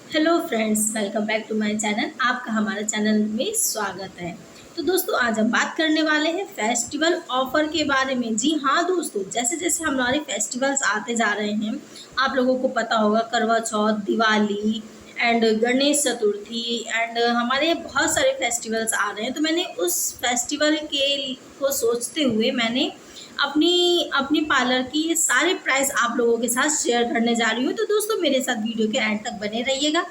Hello friends, welcome back to my channel. आपका हमारे channel में स्वागत है। तो दोस्तों, आज हम बात करने वाले हैं फेस्टिवल ऑफर के बारे में। जी हाँ दोस्तों, जैसे जैसे हमारे फेस्टिवल्स आते जा रहे हैं, आप लोगों को पता होगा करवा चौथ, दिवाली एंड गणेश चतुर्थी एंड हमारे बहुत सारे फेस्टिवल्स आ रहे हैं। तो मैंने उस फेस्टिवल के को सोचते हुए मैंने अपनी अपनी पार्लर की ये सारे प्राइस आप लोगों के साथ शेयर करने जा रही हूँ। तो दोस्तों, मेरे साथ वीडियो के एंड तक बने रहिएगा।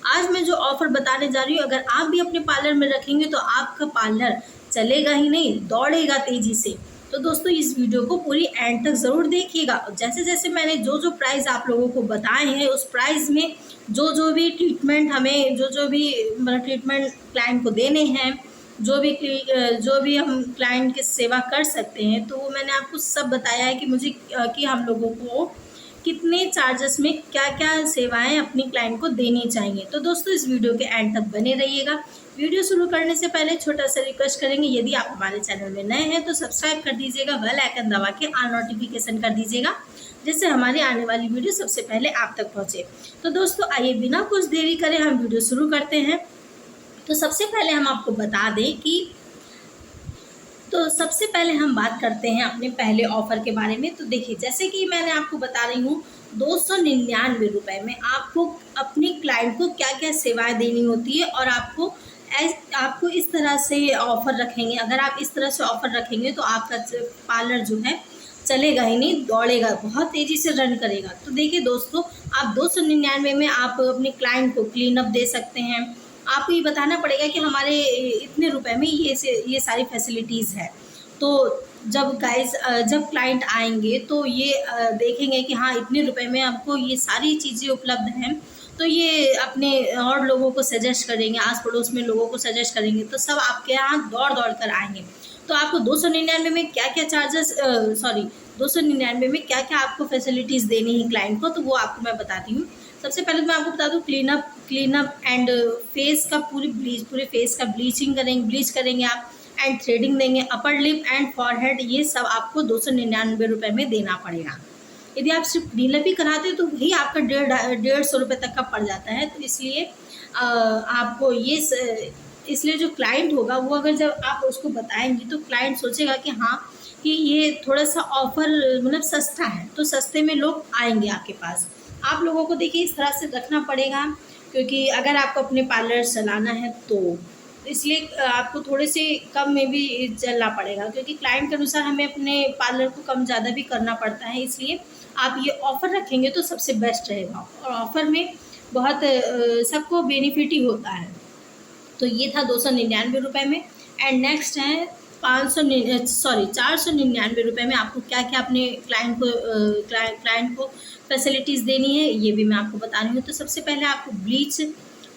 आज मैं जो ऑफर बताने जा रही हूँ, अगर आप भी अपने पार्लर में रखेंगे तो आपका पार्लर चलेगा ही नहीं, दौड़ेगा तेजी से। तो दोस्तों, इस वीडियो को पूरी एंड तक ज़रूर देखिएगा। जैसे जैसे मैंने जो जो प्राइस आप लोगों को बताए हैं, उस प्राइस में जो जो भी ट्रीटमेंट हमें जो भी मतलब ट्रीटमेंट क्लाइंट को देने हैं, जो भी हम क्लाइंट की सेवा कर सकते हैं, तो वो मैंने आपको सब बताया है कि हम लोगों को कितने चार्जेस में क्या क्या सेवाएं अपनी क्लाइंट को देनी चाहिए। तो दोस्तों, इस वीडियो के एंड तक बने रहिएगा। वीडियो शुरू करने से पहले छोटा सा रिक्वेस्ट करेंगे, यदि आप हमारे चैनल में नए हैं तो सब्सक्राइब कर दीजिएगा, बेल आइकन दबा के ऑल नोटिफिकेशन कर दीजिएगा, जिससे हमारी आने वाली वीडियो सबसे पहले आप तक पहुँचे। तो दोस्तों, आइए बिना कुछ देरी करे हम वीडियो शुरू करते हैं। तो सबसे पहले हम आपको बता दें कि सबसे पहले हम बात करते हैं अपने पहले ऑफ़र के बारे में। तो देखिए, जैसे कि मैंने आपको बता रही हूँ, 299 में आपको अपनी क्लाइंट को क्या क्या सेवाएं देनी होती है, और आपको इस तरह से ऑफ़र रखेंगे। अगर आप इस तरह से ऑफ़र रखेंगे तो आपका पार्लर जो है चलेगा ही नहीं, दौड़ेगा, बहुत तेज़ी से रन करेगा। तो देखिए दोस्तों, आप 299 में आप अपने क्लाइंट को क्लीन अप दे सकते हैं। आपको ये बताना पड़ेगा कि हमारे इतने रुपए में ये सारी फैसिलिटीज़ है। तो जब क्लाइंट आएंगे तो ये देखेंगे कि हाँ, इतने रुपए में आपको ये सारी चीज़ें उपलब्ध हैं। तो ये अपने और लोगों को सजेस्ट करेंगे, आस पड़ोस में लोगों को सजेस्ट करेंगे, तो सब आपके यहाँ दौड़ दौड़ कर आएंगे। तो आपको 299 में क्या क्या चार्जेस 299 में क्या क्या आपको फैसिलिटीज़ देनी है क्लाइंट को, तो वो आपको मैं बताती हूँ। सबसे पहले तो मैं आपको बता दूँ, क्लीनअप एंड फेस का पूरे फेस का ब्लीच करेंगे आप, एंड थ्रेडिंग देंगे, अपर लिप एंड फॉरहेड, ये सब आपको 299 में देना पड़ेगा। यदि आप सिर्फ क्लीनअप ही कराते हो तो वही आपका 150 तक का पड़ जाता है। तो इसलिए आपको इसलिए जो क्लाइंट होगा वो, अगर जब आप उसको बताएंगी तो क्लाइंट सोचेगा कि हाँ, कि ये थोड़ा सा ऑफर मतलब सस्ता है, तो सस्ते में लोग आएंगे आपके पास। आप लोगों को देखिए इस तरह से रखना पड़ेगा, क्योंकि अगर आपको अपने पार्लर चलाना है तो इसलिए आपको थोड़े से कम में भी चलना पड़ेगा, क्योंकि क्लाइंट के अनुसार हमें अपने पार्लर को कम ज़्यादा भी करना पड़ता है। इसलिए आप ये ऑफ़र रखेंगे तो सबसे बेस्ट रहेगा, और ऑफ़र में बहुत सबको बेनिफिट ही होता है। तो ये था 299 में। एंड नेक्स्ट है 499 में आपको क्या क्या अपने क्लाइंट को फैसिलिटीज़ देनी है, ये भी मैं आपको बता रही हूँ। तो सबसे पहले आपको ब्लीच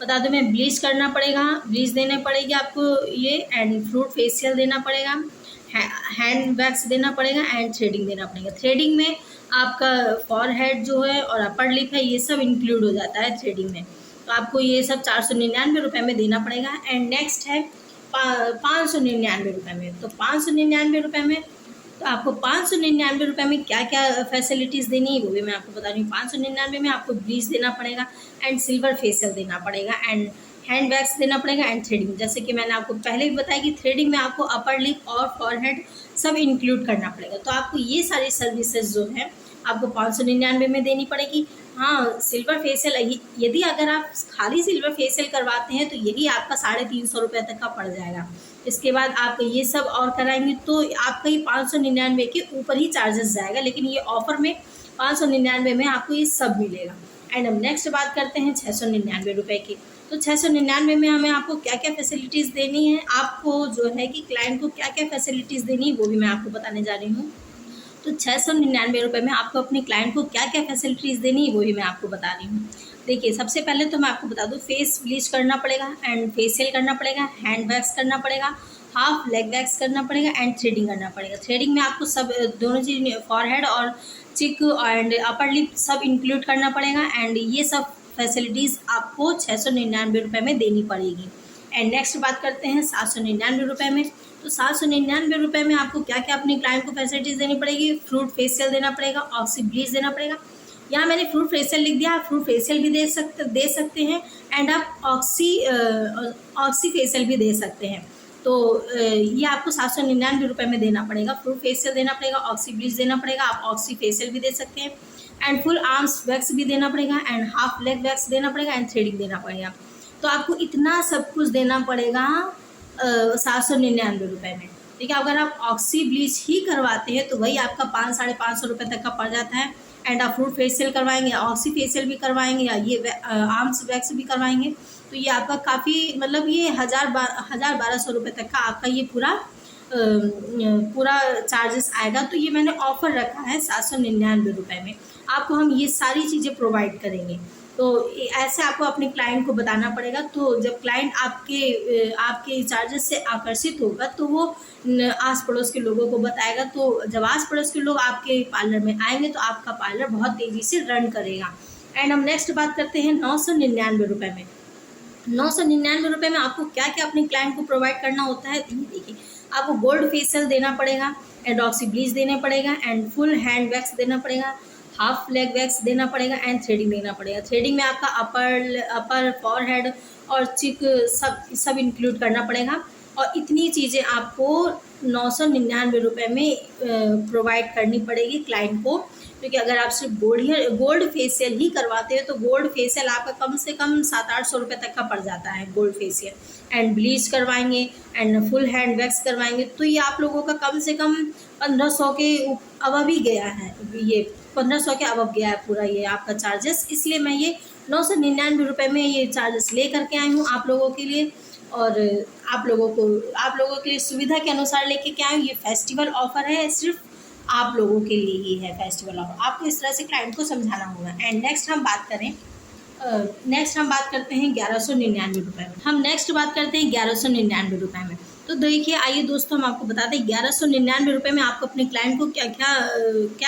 बता दूँ मैं, ब्लीच करना पड़ेगा, ब्लीच देने पड़ेगी आपको ये, एंड फ्रूट फेशियल देना पड़ेगा, हैंड वैक्स देना पड़ेगा, एंड थ्रेडिंग देना पड़ेगा। थ्रेडिंग में आपका फॉरहेड जो है और अपर लिप है, ये सब इंक्लूड हो जाता है थ्रेडिंग में। तो आपको ये सब 499 में देना पड़ेगा। एंड नेक्स्ट है 599 में। तो 599 में तो आपको 599 में क्या क्या फैसिलिटीज़ देनी है वो भी मैं आपको बता रही हूँ। 599 में आपको ब्लीच देना पड़ेगा, एंड सिल्वर फेशियल देना पड़ेगा, एंड हैंड वैक्स देना पड़ेगा, एंड थ्रेडिंग। जैसे कि मैंने आपको पहले भी बताया कि थ्रेडिंग में आपको अपर लिप और फॉरहेड सब इंक्लूड करना पड़ेगा। तो आपको ये सारी सर्विसेज जो है आपको 599 में देनी पड़ेगी। हाँ, सिल्वर फेशियल, यदि अगर आप खाली सिल्वर फेशियल करवाते हैं तो यही आपका 350 तक का पड़ जाएगा। इसके बाद आप ये सब और कराएंगे तो आपका ये 599 के ऊपर ही चार्जेस जाएगा, लेकिन ये ऑफर में 599 में आपको ये सब मिलेगा। एंड अब नेक्स्ट बात करते हैं 699 की। तो 699 में हमें आपको क्या क्या फैसिलिटीज़ देनी है, आपको जो है कि क्लाइंट को क्या क्या फैसिलिटीज़ देनी है वो भी मैं आपको बताने जा रही हूँ। तो 699 में आपको अपने क्लाइंट को क्या क्या फैसिलिटीज़ देनी है वो भी मैं आपको बता रही हूँ। देखिए, सबसे पहले तो मैं आपको बता दूँ, फेस ब्लीच करना पड़ेगा, एंड फेशियल करना पड़ेगा, हैंड वैक्स करना पड़ेगा, हाफ लेग वैक्स करना पड़ेगा, एंड थ्रेडिंग करना पड़ेगा। थ्रेडिंग में आपको सब दोनों चीज़, फॉरहेड और चिक एंड अपर लिप सब इंक्लूड करना पड़ेगा। एंड ये सब फैसिलिटीज़ आपको 699 में देनी पड़ेगी। एंड नेक्स्ट बात करते हैं 799 में। तो 799 में आपको क्या क्या अपने क्लाइंट को फैसिलिटीज़ देनी पड़ेगी। फ्रूट फेशियल देना पड़ेगा, ऑक्सी ब्लीच देना पड़ेगा, यहाँ मैंने फ्रूट फेशियल लिख दिया, आप फ्रूट फेशियल भी दे सकते हैं एंड आप ऑक्सी फेशियल भी दे सकते हैं। तो ये आपको 799 रुपये में देना पड़ेगा। फ्रूट फेशियल देना पड़ेगा, ऑक्सी ब्लीच देना पड़ेगा, आप ऑक्सी फेशियल भी दे सकते हैं एंड फुल आर्म्स वैक्स भी देना पड़ेगा एंड हाफ लेग वैक्स देना पड़ेगा एंड थ्रेडिंग देना पड़ेगा। तो आपको इतना सब कुछ देना पड़ेगा 799 रुपये में। ठीक है, अगर आप ऑक्सी ब्लीच ही करवाते हैं तो वही आपका 500-550 रुपये तक का पड़ जाता है एंड आप फ्रूट फेशियल करवाएंगे, ऑक्सी फेशियल भी करवाएंगे या ये आर्म्स वैक्स भी करवाएंगे तो ये आपका काफ़ी मतलब ये 1000-1200 रुपये तक का आपका ये पूरा चार्जेस आएगा। तो ये मैंने ऑफ़र रखा है 799 रुपये में, आपको हम ये सारी चीज़ें प्रोवाइड करेंगे। तो ऐसे आपको अपने क्लाइंट को बताना पड़ेगा। तो जब क्लाइंट आपके चार्जेस से आकर्षित होगा तो वो आस पड़ोस के लोगों को बताएगा। तो जब आस पड़ोस के लोग आपके पार्लर में आएंगे तो आपका पार्लर बहुत तेज़ी से रन करेगा। एंड हम नेक्स्ट बात करते हैं 999 रुपये में। 999 रुपये में आपको क्या क्या अपने क्लाइंट को प्रोवाइड करना होता है, देखिए आपको गोल्ड फेशियल देना पड़ेगा एंड ऑक्सी ब्लीच देना पड़ेगा एंड फुल हैंड वैक्स देना पड़ेगा, हाफ लेग वैक्स देना पड़ेगा एंड थ्रेडिंग देना पड़ेगा। थ्रेडिंग में आपका अपर फॉरहेड और चिक सब इंक्लूड करना पड़ेगा और इतनी चीज़ें आपको 999 रुपये में प्रोवाइड करनी पड़ेगी क्लाइंट को। क्योंकि अगर आप सिर्फ गोल्ड फेशियल ही करवाते हैं तो गोल्ड फेशियल आपका कम से कम 700-800 रुपये तक का पड़ जाता है गोल्ड फेशियल एंड ब्लीच करवाएंगे एंड फुल हैंड वैक्स करवाएंगे तो ये आप लोगों का कम से कम 1500 के अबव ही गया है, ये 1500 के अबव गया है पूरा ये आपका चार्जेस। इसलिए मैं ये 999 रुपये में ये चार्जेस ले करके आई हूँ आप लोगों के लिए और आप लोगों के लिए सुविधा के अनुसार लेके क्या आई हूँ। ये फेस्टिवल ऑफर है, सिर्फ आप लोगों के लिए ही है फेस्टिवल ऑफर, आपको इस तरह से क्लाइंट को समझाना होगा। एंड नेक्स्ट हम बात करते हैं 1199 रुपये में। हम नेक्स्ट बात करते हैं 1199 रुपये में। तो देखिए आइए दोस्तों हम आपको बताते हैं 1199 रुपये में आपको अपने क्लाइंट को क्या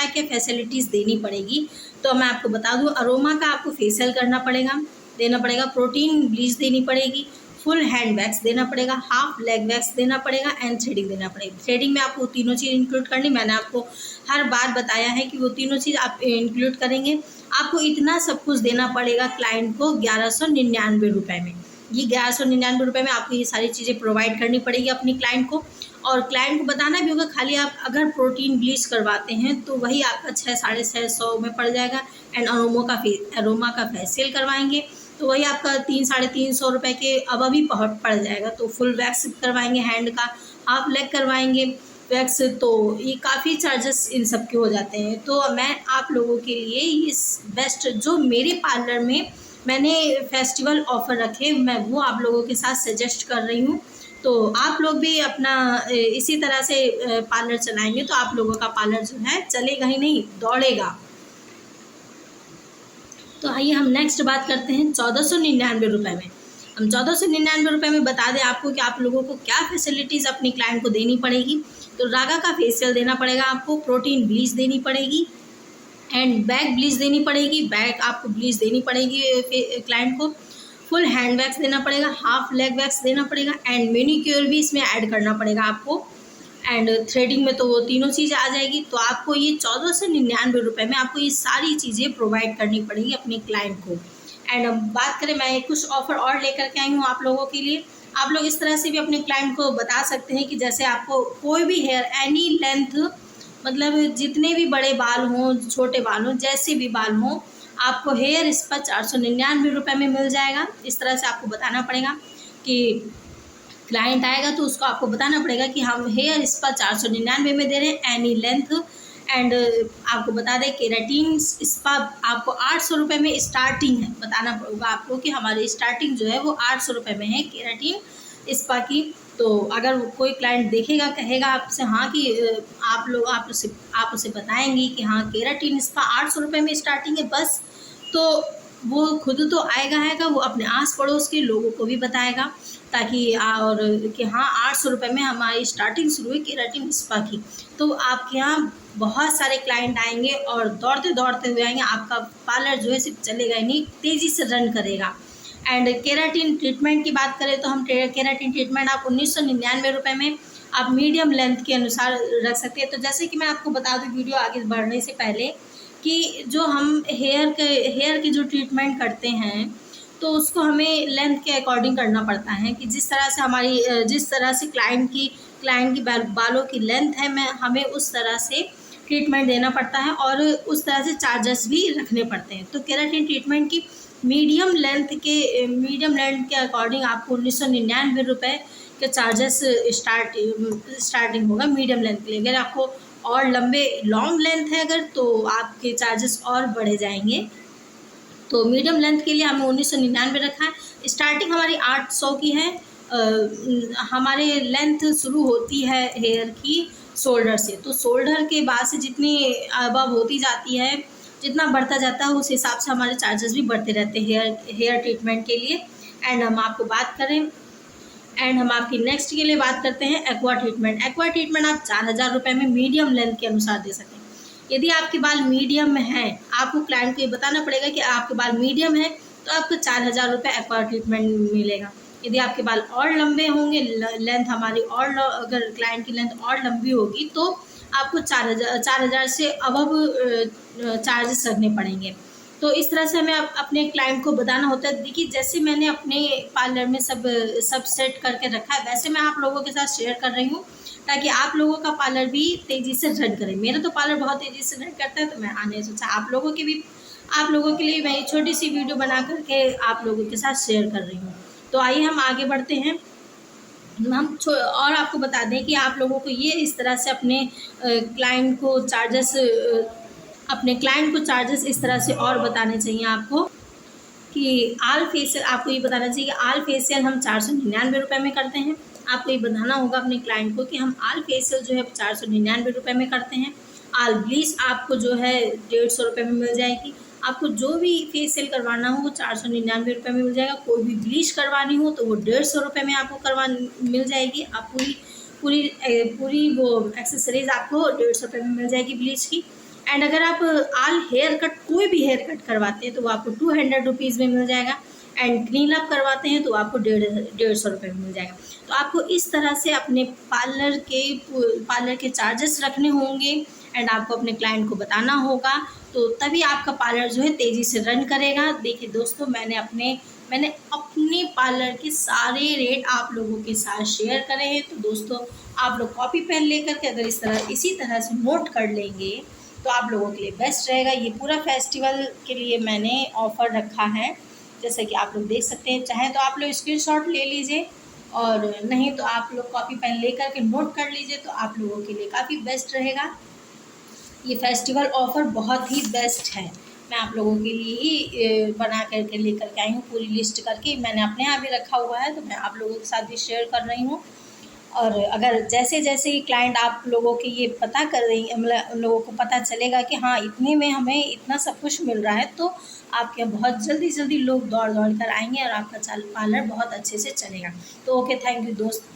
क्या फैसिलिटीज़ देनी पड़ेगी। तो मैं आपको बता दूं, अरोमा का आपको फेशियल देना पड़ेगा, प्रोटीन ब्लीच देनी पड़ेगी, फुल हैंड वैक्स देना पड़ेगा, हाफ लेग वैक्स देना पड़ेगा एंड थ्रेडिंग देना पड़ेगा। थ्रेडिंग में आपको तीनों चीज़ इंक्लूड करनी, मैंने आपको हर बार बताया है कि वो तीनों चीज़ आप इंक्लूड करेंगे। आपको इतना सब कुछ देना पड़ेगा क्लाइंट को 1199 रुपये में। ये 1199 रुपये में आपको ये सारी चीज़ें प्रोवाइड करनी पड़ेगी अपनी क्लाइंट को और क्लाइंट को बताना भी होगा। खाली आप अगर प्रोटीन ब्लीच करवाते हैं तो वही आपका 600-650 में पड़ जाएगा एंड अरोमा का फेशियल करवाएंगे तो वही आपका 300-350 रुपये के अबव ही पड़ जाएगा। तो फुल वैक्स करवाएंगे हैंड का, हाफ लेग करवाएंगे वैक्स, तो ये काफ़ी चार्जेस इन सब के हो जाते हैं। तो मैं आप लोगों के लिए इस बेस्ट जो मेरे पार्लर में मैंने फेस्टिवल ऑफ़र रखे मैं वो आप लोगों के साथ सजेस्ट कर रही हूँ। तो आप लोग भी अपना इसी तरह से पार्लर चलाएंगे तो आप लोगों का पार्लर जो है चलेगा ही नहीं, दौड़ेगा। तो आइए हम नेक्स्ट बात करते हैं 1499 रुपये में। हम 1499 रुपये में बता दें आपको कि आप लोगों को क्या फैसिलिटीज़ अपनी क्लाइंट को देनी पड़ेगी। तो रागा का फेशियल देना पड़ेगा आपको, प्रोटीन ब्लीच देनी पड़ेगी एंड बैक ब्लीच देनी पड़ेगी, बैक आपको ब्लीच देनी पड़ेगी क्लाइंट को, फुल हैंड वैक्स देना पड़ेगा, हाफ लेग वैक्स देना पड़ेगा एंड मैनीक्योर भी इसमें ऐड करना पड़ेगा आपको एंड थ्रेडिंग में तो वो तीनों चीज़ें आ जाएगी। तो आपको ये 1499 रुपये में आपको ये सारी चीज़ें प्रोवाइड करनी पड़ेगी अपने क्लाइंट को। एंड बात करें, मैं कुछ ऑफ़र और लेकर के आई हूँ आप लोगों के लिए। आप लोग इस तरह से भी अपने क्लाइंट को बता सकते हैं कि जैसे आपको कोई भी हेयर एनी लेंथ, मतलब जितने भी बड़े बाल हों, छोटे बाल हों, जैसे भी बाल हों, आपको हेयर स्पा 499 रुपये में मिल जाएगा। इस तरह से आपको बताना पड़ेगा कि क्लाइंट आएगा तो उसको आपको बताना पड़ेगा कि हम हेयर स्पा 499 में दे रहे हैं एनी लेंथ एंड आपको बता दें केराटिन स्पा आपको 800 रुपये में स्टार्टिंग है। बताना होगा आपको कि हमारी स्टार्टिंग जो है वो 800 रुपये में है केराटिन स्पा की। तो अगर कोई क्लाइंट देखेगा कहेगा आपसे हाँ कि आप उसे बताएंगी कि हाँ केराटिन स्पा 800 रुपये में स्टार्टिंग है बस, तो वो खुद तो आएगा वो अपने आस पड़ोस के लोगों को भी बताएगा ताकि और कि हाँ 800 रुपये में हमारी स्टार्टिंग शुरू है केराटिन स्पा की। तो आपके यहाँ बहुत सारे क्लाइंट आएंगे और दौड़ते हुए आएंगे, आपका पार्लर जो है सिर्फ चलेगा ही नहीं, तेज़ी से रन करेगा। एंड केराटिन ट्रीटमेंट की बात करें तो हम केराटिन ट्रीटमेंट आप 1999 रुपये में आप मीडियम लेंथ के अनुसार रख सकते हैं। तो जैसे कि मैं आपको बता दूं वीडियो आगे बढ़ने से पहले कि जो हम हेयर की जो ट्रीटमेंट करते हैं तो उसको हमें लेंथ के अकॉर्डिंग करना पड़ता है कि जिस तरह से क्लाइंट की बालों की लेंथ है, मैं हमें उस तरह से ट्रीटमेंट देना पड़ता है और उस तरह से चार्जेस भी रखने पड़ते हैं। तो केराटिन ट्रीटमेंट की मीडियम लेंथ के अकॉर्डिंग आपको 1999 के चार्जेस स्टार्टिंग होगा मीडियम लेंथ के लिए। अगर आपको और लॉन्ग लेंथ है अगर, तो आपके चार्जेस और बढ़े जाएंगे। तो मीडियम लेंथ के लिए हमें 1999 रखा है। स्टार्टिंग हमारी 800 की है। हमारे लेंथ शुरू होती है हेयर की शोल्डर से, तो शोल्डर के बाद से जितनी अबव होती जाती है, जितना बढ़ता जाता है उस हिसाब से हमारे चार्जेस भी बढ़ते रहते हैं हेयर ट्रीटमेंट के लिए। एंड हम आपकी नेक्स्ट के लिए बात करते हैं एक्वा ट्रीटमेंट। एक्वा ट्रीटमेंट आप 4000 रुपये में मीडियम लेंथ के अनुसार दे सकते हैं। यदि आपके बाल मीडियम में हैं, आपको क्लाइंट को ये बताना पड़ेगा कि आपके बाल मीडियम है तो आपको 4000 रुपये एक्वा ट्रीटमेंट मिलेगा। यदि आपके बाल और लंबे होंगे, लेंथ हमारी और अगर क्लाइंट की लेंथ और लंबी होगी तो आपको 4000 से अबव चार्जेस रखने पड़ेंगे। तो इस तरह से हमें अपने क्लाइंट को बताना होता है। देखिए, जैसे मैंने अपने पार्लर में सब सेट करके रखा है, वैसे मैं आप लोगों के साथ शेयर कर रही हूँ ताकि आप लोगों का पार्लर भी तेज़ी से रन करे। मेरा तो पार्लर बहुत तेज़ी से रन करता है, तो मैं आने सोचा आप लोगों के लिए मैं छोटी सी वीडियो बना करके आप लोगों के साथ शेयर कर रही हूँ। तो आइए हम आगे बढ़ते हैं। और आपको बता दें कि आप लोगों को ये इस तरह से अपने क्लाइंट को चार्जेस इस तरह से और बताने चाहिए आपको कि आल फेशियल, आपको ये बताना चाहिए कि आल फेशियल हम 499 रुपये में करते हैं। आपको ये बताना होगा अपने क्लाइंट को कि हम आल फेशियल जो है 499 रुपये में करते हैं। आल ब्लीच आपको जो है 150 रुपये में मिल जाएगी। आपको जो भी फेशियल करवाना हो वो 499 रुपये में मिल जाएगा। कोई भी ब्लीच करवानी हो तो वो 150 रुपये में आपको मिल जाएगी। आप पूरी वो एक्सेसरीज आपको 150 रुपये में मिल जाएगी ब्लीच की। एंड अगर आप आल हेयर कट कोई भी हेयर कट करवाते हैं तो वो आपको 200 रुपीज़ में मिल जाएगा। एंड क्लीन अप करवाते हैं तो आपको 150 रुपये में मिल जाएगा। तो आपको इस तरह से अपने पार्लर के चार्जेस रखने होंगे एंड आपको अपने क्लाइंट को बताना होगा, तो तभी आपका पार्लर जो है तेज़ी से रन करेगा। देखिए दोस्तों, मैंने अपने पार्लर के सारे रेट आप लोगों के साथ शेयर करे हैं। तो दोस्तों, आप लोग कॉपी पेन लेकर के अगर इसी तरह से नोट कर लेंगे तो आप लोगों के लिए बेस्ट रहेगा। ये पूरा फेस्टिवल के लिए मैंने ऑफ़र रखा है, जैसे कि आप लोग देख सकते हैं। चाहे तो आप लोग स्क्रीनशॉट ले लीजिए और नहीं तो आप लोग कॉपी पेन लेकर के नोट कर लीजिए, तो आप लोगों के लिए काफ़ी बेस्ट रहेगा। ये फेस्टिवल ऑफ़र बहुत ही बेस्ट है। मैं आप लोगों के लिए ही बना करके लेकर के आई हूँ, पूरी लिस्ट करके मैंने अपने यहाँ भी रखा हुआ है, तो मैं आप लोगों के साथ भी शेयर कर रही हूँ। और अगर जैसे जैसे ही क्लाइंट आप लोगों के ये पता कर रही, मतलब उन लोगों को पता चलेगा कि हाँ इतने में हमें इतना सब कुछ मिल रहा है, तो आपके यहाँ बहुत जल्दी लोग दौड़ कर आएंगे और आपका पार्लर बहुत अच्छे से चलेगा। तो ओके, थैंक यू दोस्त।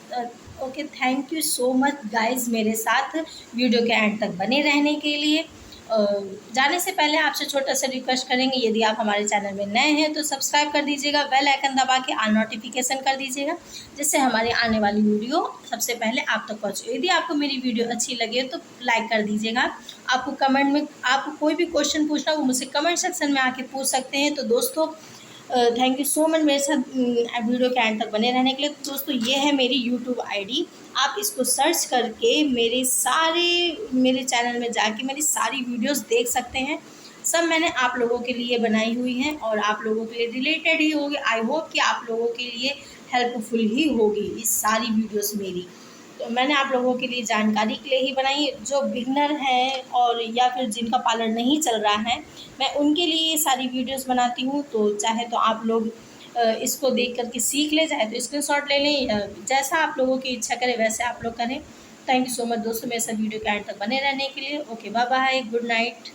Okay, thank you so much guys मेरे साथ वीडियो के एंड तक बने रहने के लिए। जाने से पहले आपसे छोटा सा रिक्वेस्ट करेंगे, यदि आप हमारे चैनल में नए हैं तो सब्सक्राइब कर दीजिएगा, बेल आइकन दबा के ऑल नोटिफिकेशन कर दीजिएगा, जिससे हमारी आने वाली वीडियो सबसे पहले आप तक पहुँचे। यदि आपको मेरी वीडियो अच्छी लगे तो लाइक कर दीजिएगा। आपको कोई भी क्वेश्चन पूछना वो मुझसे कमेंट सेक्शन में आके पूछ सकते हैं। तो दोस्तों, थैंक यू सो मच मेरे साथ वीडियो के एंड तक बने रहने के लिए। दोस्तों, ये है मेरी यूट्यूब आईडी, आप इसको सर्च करके मेरे चैनल में जाके मेरी सारी वीडियोस देख सकते हैं। सब मैंने आप लोगों के लिए बनाई हुई हैं और आप लोगों के लिए रिलेटेड ही होगी। आई होप कि आप लोगों के लिए हेल्पफुल ही होगी इस सारी वीडियोस मेरी। तो मैंने आप लोगों के लिए जानकारी के लिए ही बनाई। जो बिगनर हैं और या फिर जिनका पार्लर नहीं चल रहा है, मैं उनके लिए ये सारी वीडियोस बनाती हूँ। तो चाहे तो आप लोग इसको देख करके सीख ले, चाहे तो स्क्रीनशॉट ले लें, या जैसा आप लोगों की इच्छा करे वैसे आप लोग करें। थैंक यू सो मच दोस्तों मेरे साथ वीडियो के एंड तक बने रहने के लिए। Okay, bye bye, good night.